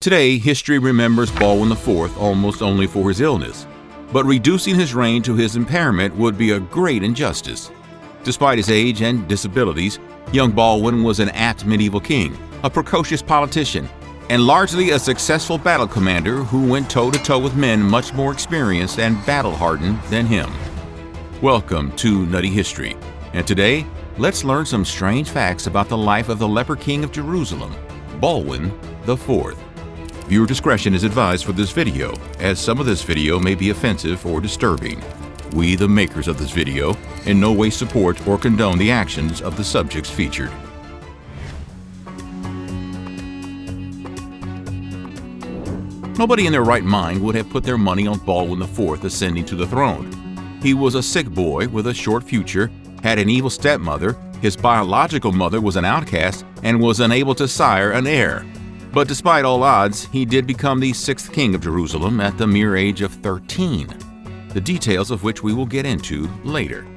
Today, history remembers Baldwin IV almost only for his illness, but reducing his reign to his impairment would be a great injustice. Despite his age and disabilities, young Baldwin was an apt medieval king, a precocious politician, and largely a successful battle commander who went toe-to-toe with men much more experienced and battle-hardened than him. Welcome to Nutty History, and today, let's learn some strange facts about the life of the Leper King of Jerusalem, Baldwin IV. Viewer discretion is advised for this video, as some of this video may be offensive or disturbing. We, the makers of this video, in no way support or condone the actions of the subjects featured. Nobody in their right mind would have put their money on Baldwin IV ascending to the throne. He was a sick boy with a short future, had an evil stepmother, his biological mother was an outcast, and was unable to sire an heir. But despite all odds, he did become the 6th king of Jerusalem at the mere age of 13, the details of which we will get into later.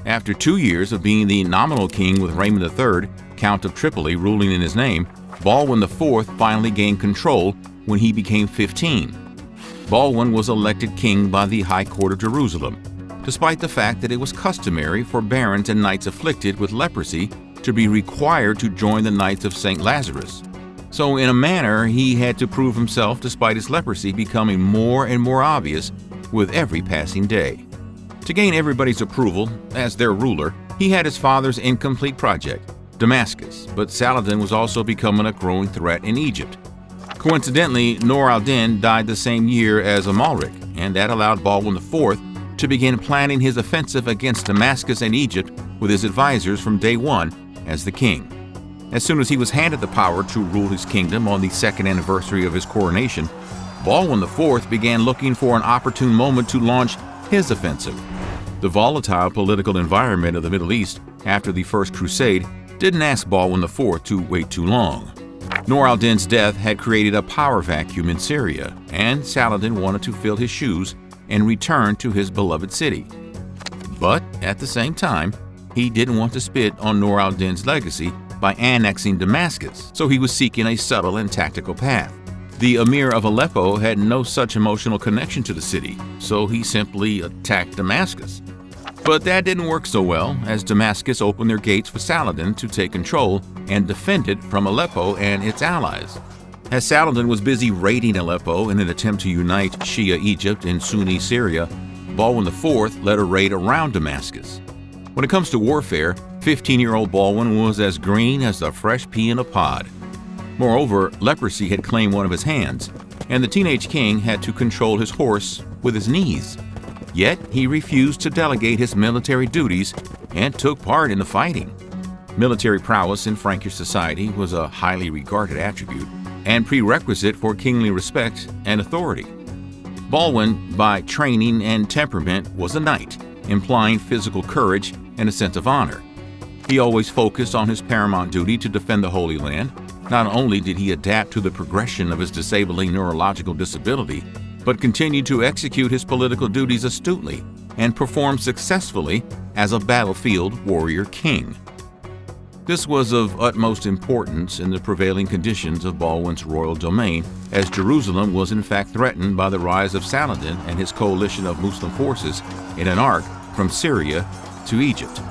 After 2 years of being the nominal king with Raymond III, Count of Tripoli, ruling in his name, Baldwin IV finally gained control when he became 15. Baldwin was elected king by the High Court of Jerusalem, despite the fact that it was customary for barons and knights afflicted with leprosy to be required to join the Knights of St. Lazarus. So in a manner, he had to prove himself despite his leprosy becoming more and more obvious with every passing day. To gain everybody's approval as their ruler, he had his father's incomplete project, Damascus, but Saladin was also becoming a growing threat in Egypt. Coincidentally, Nur al-Din died the same year as Amalric, and that allowed Baldwin IV to begin planning his offensive against Damascus and Egypt with his advisors from day one as the king. As soon as he was handed the power to rule his kingdom on the 2nd anniversary of his coronation, Baldwin IV began looking for an opportune moment to launch his offensive. The volatile political environment of the Middle East after the First Crusade didn't ask Baldwin IV to wait too long. Nur al-Din's death had created a power vacuum in Syria, and Saladin wanted to fill his shoes and return to his beloved city. But at the same time, he didn't want to spit on Nur al-Din's legacy by annexing Damascus, so he was seeking a subtle and tactical path. The Emir of Aleppo had no such emotional connection to the city, so he simply attacked Damascus. But that didn't work so well, as Damascus opened their gates for Saladin to take control and defend it from Aleppo and its allies. As Saladin was busy raiding Aleppo in an attempt to unite Shia Egypt and Sunni Syria, Baldwin IV led a raid around Damascus. When it comes to warfare, 15-year-old Baldwin was as green as a fresh pea in a pod. Moreover, leprosy had claimed one of his hands, and the teenage king had to control his horse with his knees. Yet, he refused to delegate his military duties and took part in the fighting. Military prowess in Frankish society was a highly regarded attribute and prerequisite for kingly respect and authority. Baldwin, by training and temperament, was a knight, implying physical courage and a sense of honor. He always focused on his paramount duty to defend the Holy Land. Not only did he adapt to the progression of his disabling neurological disability, but continued to execute his political duties astutely and perform successfully as a battlefield warrior king. This was of utmost importance in the prevailing conditions of Baldwin's royal domain, as Jerusalem was in fact threatened by the rise of Saladin and his coalition of Muslim forces in an arc from Syria to Egypt.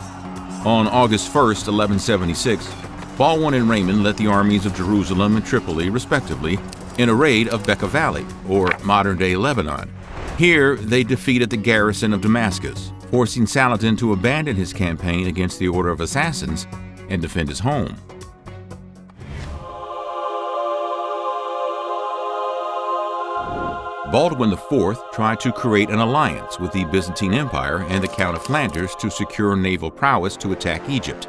On August 1, 1176, Baldwin and Raymond led the armies of Jerusalem and Tripoli, respectively, in a raid of Bekaa Valley, or modern-day Lebanon. Here, they defeated the garrison of Damascus, forcing Saladin to abandon his campaign against the Order of Assassins and defend his home. Baldwin IV tried to create an alliance with the Byzantine Empire and the Count of Flanders to secure naval prowess to attack Egypt.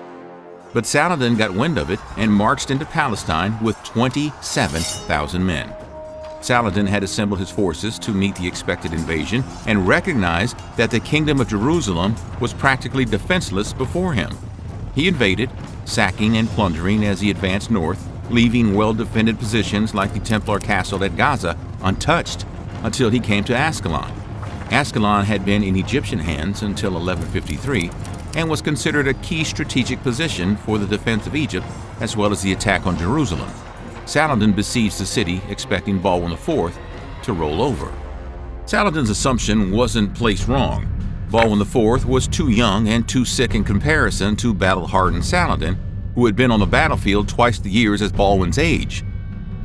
But Saladin got wind of it and marched into Palestine with 27,000 men. Saladin had assembled his forces to meet the expected invasion and recognized that the Kingdom of Jerusalem was practically defenseless before him. He invaded, sacking and plundering as he advanced north, leaving well-defended positions like the Templar castle at Gaza untouched until he came to Ascalon. Ascalon had been in Egyptian hands until 1153 and was considered a key strategic position for the defense of Egypt as well as the attack on Jerusalem. Saladin besieged the city, expecting Baldwin IV to roll over. Saladin's assumption wasn't placed wrong. Baldwin IV was too young and too sick in comparison to battle-hardened Saladin, who had been on the battlefield twice the years as Baldwin's age.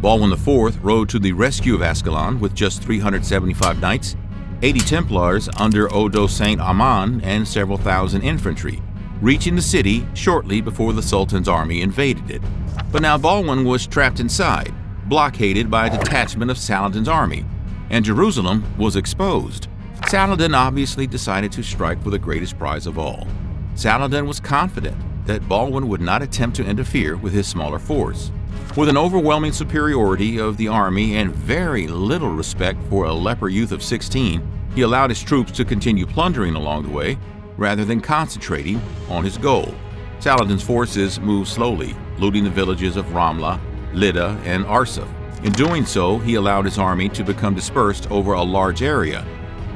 Baldwin IV rode to the rescue of Ascalon with just 375 knights, 80 Templars under Odo Saint Amand, and several thousand infantry, reaching the city shortly before the Sultan's army invaded it. But now Baldwin was trapped inside, blockaded by a detachment of Saladin's army, and Jerusalem was exposed. Saladin obviously decided to strike for the greatest prize of all. Saladin was confident that Baldwin would not attempt to interfere with his smaller force. With an overwhelming superiority of the army and very little respect for a leper youth of 16, he allowed his troops to continue plundering along the way rather than concentrating on his goal. Saladin's forces moved slowly, looting the villages of Ramla, Lydda, and Arsuf. In doing so, he allowed his army to become dispersed over a large area.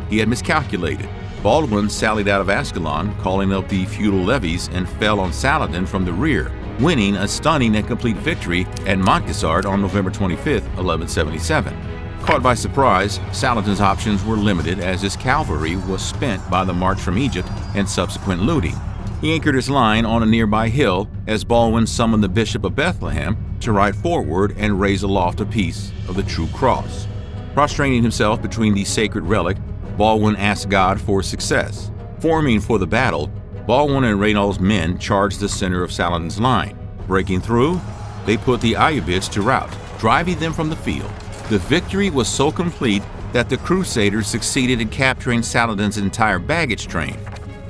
He had miscalculated. Baldwin sallied out of Ascalon, calling up the feudal levies, and fell on Saladin from the rear, winning a stunning and complete victory at Montgisard on November 25, 1177. Caught by surprise, Saladin's options were limited as his cavalry was spent by the march from Egypt and subsequent looting. He anchored his line on a nearby hill as Baldwin summoned the Bishop of Bethlehem to ride forward and raise aloft a piece of the true cross. Prostrating himself between the sacred relic, Baldwin asked God for success. Forming for the battle, Baldwin and Raynald's men charged the center of Saladin's line. Breaking through, they put the Ayyubids to rout, driving them from the field. The victory was so complete that the Crusaders succeeded in capturing Saladin's entire baggage train.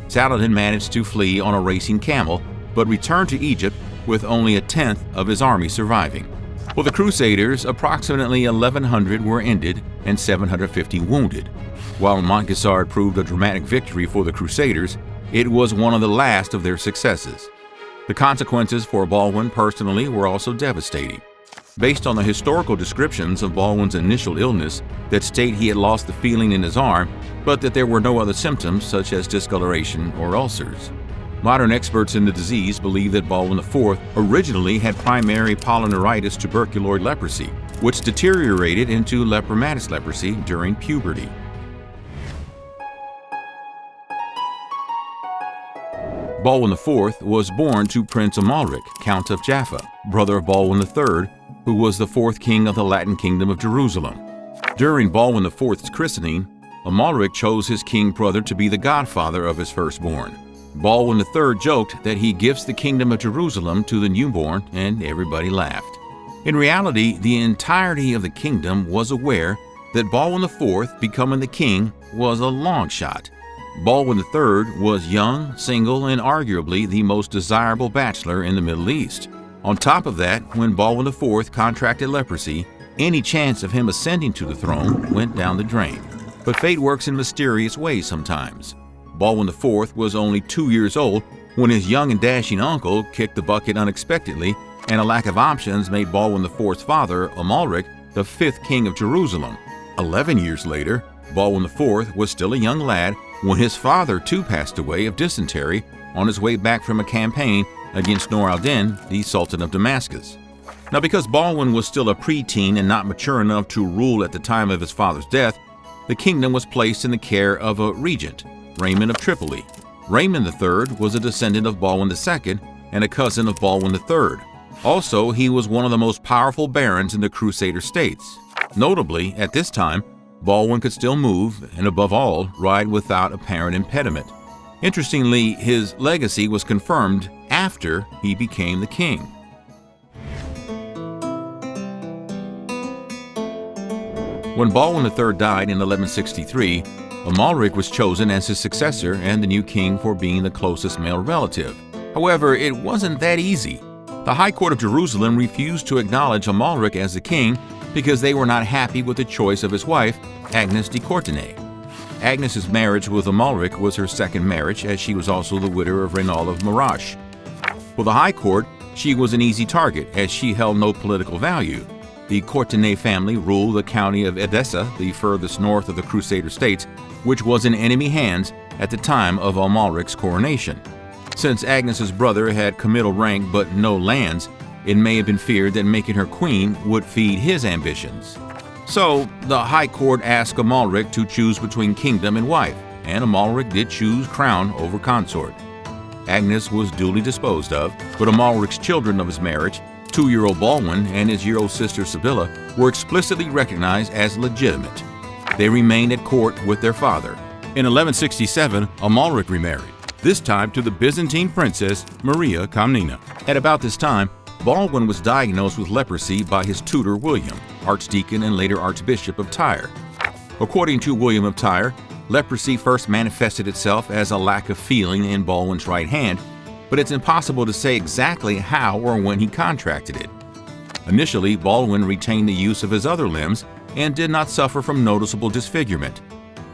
Saladin managed to flee on a racing camel, but returned to Egypt with only a tenth of his army surviving. For the Crusaders, approximately 1,100 were ended and 750 wounded. While Montgisard proved a dramatic victory for the Crusaders, it was one of the last of their successes. The consequences for Baldwin personally were also devastating. Based on the historical descriptions of Baldwin's initial illness that state he had lost the feeling in his arm, but that there were no other symptoms such as discoloration or ulcers. Modern experts in the disease believe that Baldwin IV originally had primary polyneuritis tuberculoid leprosy, which deteriorated into lepromatous leprosy during puberty. Baldwin IV was born to Prince Amalric, Count of Jaffa, brother of Baldwin III, who was the fourth king of the Latin Kingdom of Jerusalem. During Baldwin IV's christening, Amalric chose his king brother to be the godfather of his firstborn. Baldwin III joked that he gives the kingdom of Jerusalem to the newborn, and everybody laughed. In reality, the entirety of the kingdom was aware that Baldwin IV becoming the king was a long shot. Baldwin III was young, single, and arguably the most desirable bachelor in the Middle East. On top of that, when Baldwin IV contracted leprosy, any chance of him ascending to the throne went down the drain. But fate works in mysterious ways sometimes. Baldwin IV was only 2 years old when his young and dashing uncle kicked the bucket unexpectedly, and a lack of options made Baldwin IV's father, Amalric, the fifth king of Jerusalem. 11 years later, Baldwin IV was still a young lad when his father too passed away of dysentery on his way back from a campaign against Nur al-Din, the Sultan of Damascus. Now, because Baldwin was still a preteen and not mature enough to rule at the time of his father's death, the kingdom was placed in the care of a regent, Raymond of Tripoli. Raymond III was a descendant of Baldwin II and a cousin of Baldwin III. Also, he was one of the most powerful barons in the Crusader states. Notably, at this time, Baldwin could still move and, above all, ride without apparent impediment. Interestingly, his legacy was confirmed after he became the king. When Baldwin III died in 1163, Amalric was chosen as his successor and the new king for being the closest male relative. However, it wasn't that easy. The High Court of Jerusalem refused to acknowledge Amalric as the king because they were not happy with the choice of his wife, Agnes de Courtenay. Agnes's marriage with Amalric was her second marriage, as she was also the widow of Reynald of Marash. For the High Court, she was an easy target, as she held no political value. The Courtenay family ruled the county of Edessa, the furthest north of the Crusader states, which was in enemy hands at the time of Amalric's coronation. Since Agnes's brother had committal rank but no lands, It may have been feared that making her queen would feed his ambitions. So, the High Court asked Amalric to choose between kingdom and wife, and Amalric did choose crown over consort. Agnes was duly disposed of, but Amalric's children of his marriage, 2-year-old Baldwin and his year-old sister Sibylla, were explicitly recognized as legitimate. They remained at court with their father. In 1167, Amalric remarried, this time to the Byzantine princess Maria Komnena. At about this time, Baldwin was diagnosed with leprosy by his tutor William, archdeacon and later archbishop of Tyre. According to William of Tyre, leprosy first manifested itself as a lack of feeling in Baldwin's right hand, but it's impossible to say exactly how or when he contracted it. Initially, Baldwin retained the use of his other limbs and did not suffer from noticeable disfigurement.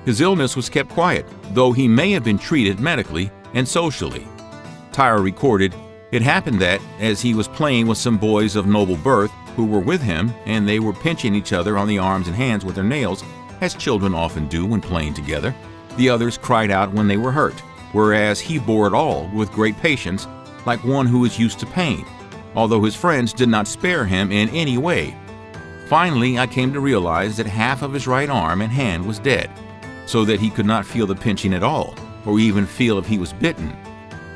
His illness was kept quiet, though he may have been treated medically and socially. Tyre recorded, "It happened that, as he was playing with some boys of noble birth who were with him, and they were pinching each other on the arms and hands with their nails, as children often do when playing together, the others cried out when they were hurt, whereas he bore it all with great patience, like one who is used to pain, although his friends did not spare him in any way. Finally, I came to realize that half of his right arm and hand was dead, so that he could not feel the pinching at all, or even feel if he was bitten.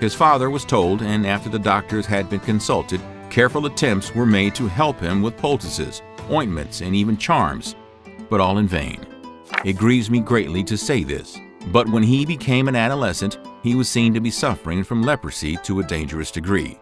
His father was told, and after the doctors had been consulted, careful attempts were made to help him with poultices, ointments, and even charms, but all in vain. It grieves me greatly to say this, but when he became an adolescent, he was seen to be suffering from leprosy to a dangerous degree."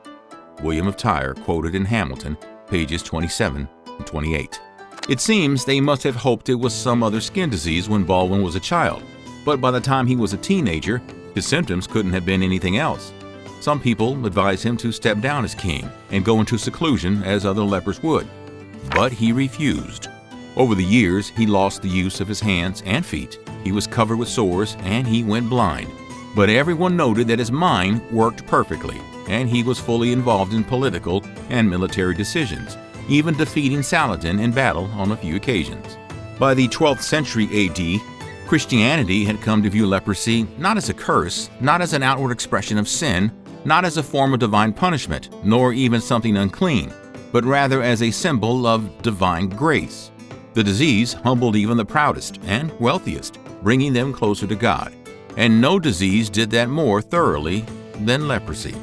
William of Tyre, quoted in Hamilton, pages 27 and 28. It seems they must have hoped it was some other skin disease when Baldwin was a child, but by the time he was a teenager, his symptoms couldn't have been anything else. Some people advised him to step down as king and go into seclusion as other lepers would, but he refused. Over the years, he lost the use of his hands and feet, he was covered with sores, and he went blind. But everyone noted that his mind worked perfectly, and he was fully involved in political and military decisions, even defeating Saladin in battle on a few occasions. By the 12th century AD, Christianity had come to view leprosy not as a curse, not as an outward expression of sin, not as a form of divine punishment, nor even something unclean, but rather as a symbol of divine grace. The disease humbled even the proudest and wealthiest, bringing them closer to God. And no disease did that more thoroughly than leprosy.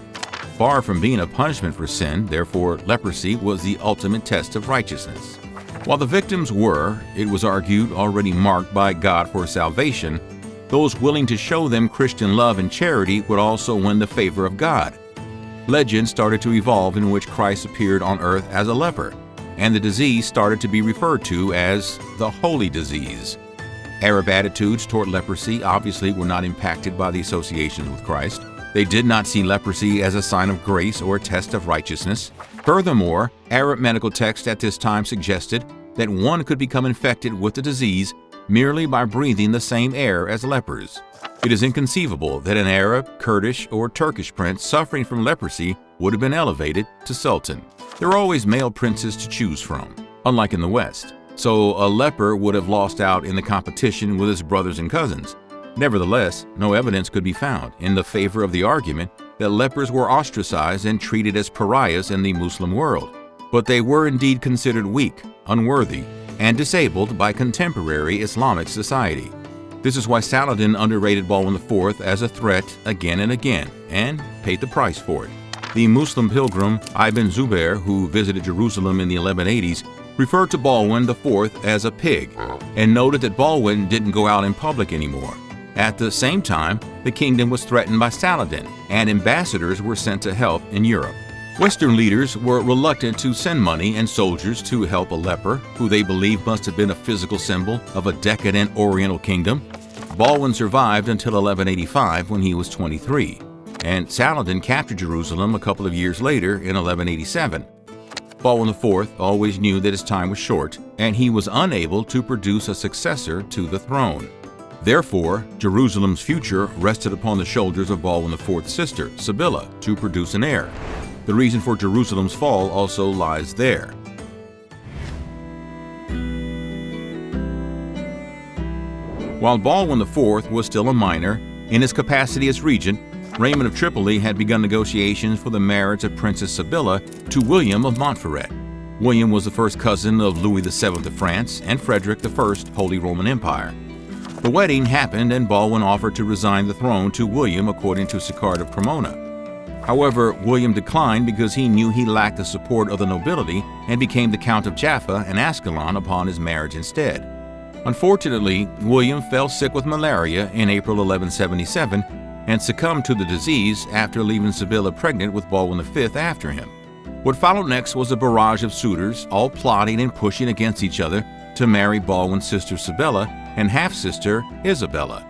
Far from being a punishment for sin, therefore, leprosy was the ultimate test of righteousness. While the victims were, it was argued, already marked by God for salvation, those willing to show them Christian love and charity would also win the favor of God. Legends started to evolve in which Christ appeared on earth as a leper, and the disease started to be referred to as the holy disease. Arab attitudes toward leprosy obviously were not impacted by the associations with Christ. They did not see leprosy as a sign of grace or a test of righteousness. Furthermore, Arab medical texts at this time suggested that one could become infected with the disease merely by breathing the same air as lepers. It is inconceivable that an Arab, Kurdish, or Turkish prince suffering from leprosy would have been elevated to sultan. There were always male princes to choose from, unlike in the West, so a leper would have lost out in the competition with his brothers and cousins. Nevertheless, no evidence could be found in the favor of the argument that lepers were ostracized and treated as pariahs in the Muslim world, but they were indeed considered weak, unworthy, and disabled by contemporary Islamic society. This is why Saladin underrated Baldwin IV as a threat again and again, and paid the price for it. The Muslim pilgrim Ibn Zubair, who visited Jerusalem in the 1180s, referred to Baldwin IV as a pig, and noted that Baldwin didn't go out in public anymore. At the same time, the kingdom was threatened by Saladin, and ambassadors were sent to help in Europe. Western leaders were reluctant to send money and soldiers to help a leper, who they believed must have been a physical symbol of a decadent Oriental kingdom. Baldwin survived until 1185 when he was 23, and Saladin captured Jerusalem a couple of years later in 1187. Baldwin IV always knew that his time was short, and he was unable to produce a successor to the throne. Therefore, Jerusalem's future rested upon the shoulders of Baldwin IV's sister, Sibylla, to produce an heir. The reason for Jerusalem's fall also lies there. While Baldwin IV was still a minor, in his capacity as regent, Raymond of Tripoli had begun negotiations for the marriage of Princess Sibylla to William of Montferrat. William was the first cousin of Louis VII of France and Frederick I, Holy Roman Empire. The wedding happened and Baldwin offered to resign the throne to William according to Sicard of Cremona. However, William declined because he knew he lacked the support of the nobility and became the Count of Jaffa and Ascalon upon his marriage instead. Unfortunately, William fell sick with malaria in April 1177 and succumbed to the disease after leaving Sibylla pregnant with Baldwin V after him. What followed next was a barrage of suitors, all plotting and pushing against each other to marry Baldwin's sister Sibylla and half-sister Isabella.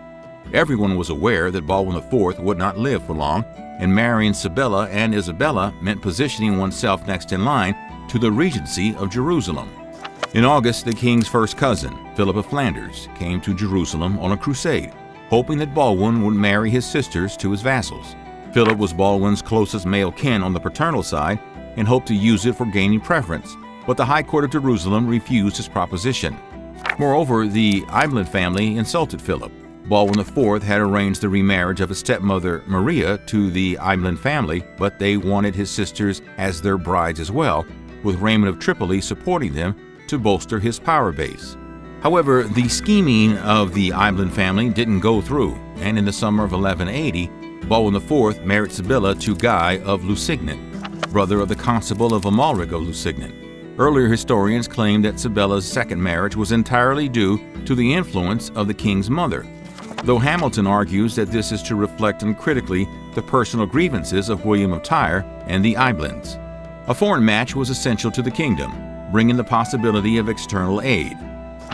Everyone was aware that Baldwin IV would not live for long, and marrying Sibylla and Isabella meant positioning oneself next in line to the regency of Jerusalem. In August, the king's first cousin, Philip of Flanders, came to Jerusalem on a crusade, hoping that Baldwin would marry his sisters to his vassals. Philip was Baldwin's closest male kin on the paternal side and hoped to use it for gaining preference, but the High Court of Jerusalem refused his proposition. Moreover, the Imbland family insulted Philip. Baldwin IV had arranged the remarriage of his stepmother Maria to the Imbland family, but they wanted his sisters as their brides as well, with Raymond of Tripoli supporting them to bolster his power base. However, the scheming of the Imbland family didn't go through, and in the summer of 1180, Baldwin IV married Sibylla to Guy of Lusignan, brother of the constable of Amalric of Lusignan. Earlier historians claim that Sibylla's second marriage was entirely due to the influence of the king's mother, though Hamilton argues that this is to reflect uncritically the personal grievances of William of Tyre and the Iblands. A foreign match was essential to the kingdom, bringing the possibility of external aid.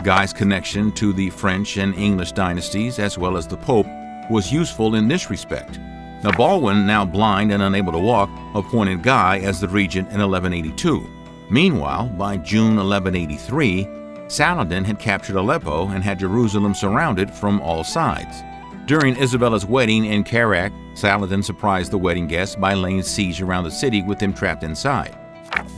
Guy's connection to the French and English dynasties, as well as the Pope, was useful in this respect. Now Baldwin, now blind and unable to walk, appointed Guy as the regent in 1182. Meanwhile, by June 1183, Saladin had captured Aleppo and had Jerusalem surrounded from all sides. During Isabella's wedding in Kerak, Saladin surprised the wedding guests by laying siege around the city with them trapped inside.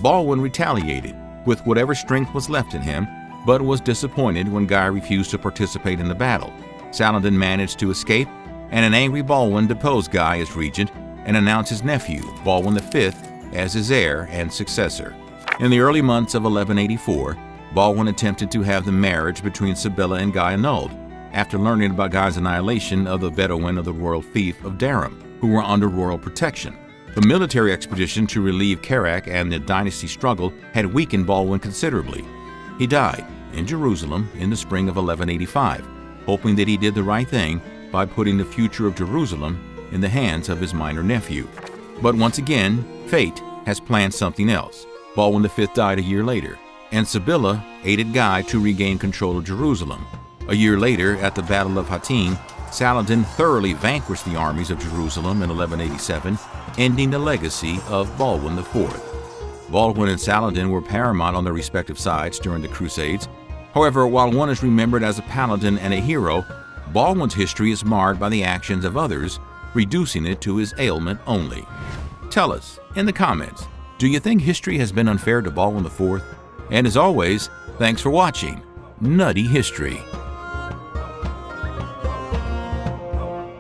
Baldwin retaliated with whatever strength was left in him, but was disappointed when Guy refused to participate in the battle. Saladin managed to escape, and an angry Baldwin deposed Guy as regent and announced his nephew, Baldwin V, as his heir and successor. In the early months of 1184, Baldwin attempted to have the marriage between Sibylla and Guy annulled, after learning about Guy's annihilation of the Bedouin of the royal fief of Durham, who were under royal protection. The military expedition to relieve Kerak and the dynasty struggle had weakened Baldwin considerably. He died in Jerusalem in the spring of 1185, hoping that he did the right thing by putting the future of Jerusalem in the hands of his minor nephew. But once again, fate has planned something else. Baldwin V died a year later, and Sibylla aided Guy to regain control of Jerusalem. A year later, at the Battle of Hattin, Saladin thoroughly vanquished the armies of Jerusalem in 1187, ending the legacy of Baldwin IV. Baldwin and Saladin were paramount on their respective sides during the Crusades. However, while one is remembered as a paladin and a hero, Baldwin's history is marred by the actions of others, reducing it to his ailment only. Tell us in the comments, do you think history has been unfair to Baldwin IV? And as always, thanks for watching Nutty History.